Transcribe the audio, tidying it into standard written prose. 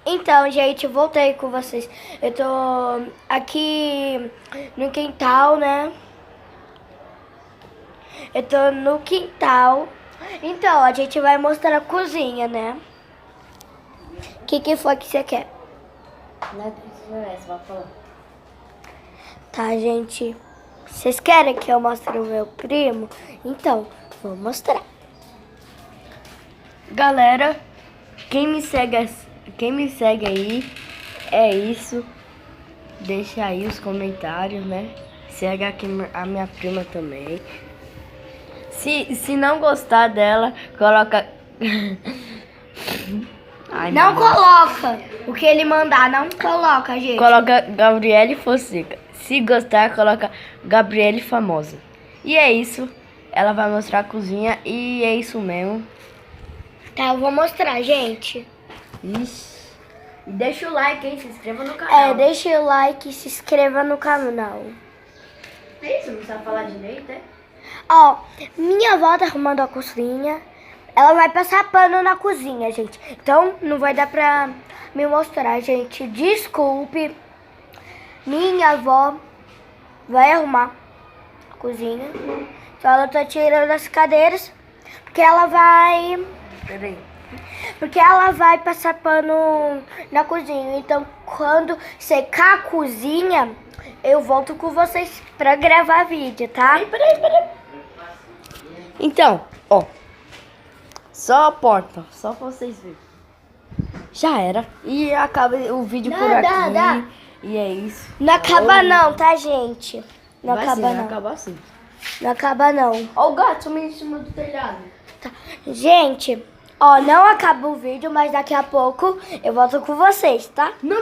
Então, gente, voltei com vocês. Eu tô aqui no quintal, né? Eu tô no quintal. Então, a gente vai mostrar a cozinha, né? O que foi que você quer? Não é que você vai falar. Tá, gente? Vocês querem que eu mostre o meu primo? Então, vou mostrar. Galera, quem me segue aí é isso. Deixa aí os comentários, né? Segue aqui a minha prima também. Se não gostar dela, coloca. Ai, Não meu Deus. coloca o que ele mandar, não coloca, gente. Coloca Gabriele Fonseca. Se gostar, coloca Gabriele Famosa. E é isso. Ela vai mostrar a cozinha e é isso mesmo. Tá, eu vou mostrar, gente. Ixi. E deixa o like, hein? Se inscreva no canal. É, deixa o like e se inscreva no canal. É isso, não sabe falar direito, é? Ó, minha avó tá arrumando a cozinha. Ela vai passar pano na cozinha, gente. Então, não vai dar pra me mostrar, gente. Desculpe. Minha avó vai arrumar a cozinha. Só ela tá tirando as cadeiras. Porque ela vai... Peraí. Porque ela vai passar pano na cozinha. Então, quando secar a cozinha, eu volto com vocês pra gravar vídeo, tá? Peraí. Então, ó. Só a porta, só pra vocês verem. Já era. E acaba o vídeo por aqui. Dá. E é isso. Não acaba não, tá, gente? Não Vai acaba sim, vai não. acabar assim. Não acaba não. Ó o gato sumindo em cima do telhado. Tá. Gente, ó, não acaba o vídeo, mas daqui a pouco eu volto com vocês, tá? Não.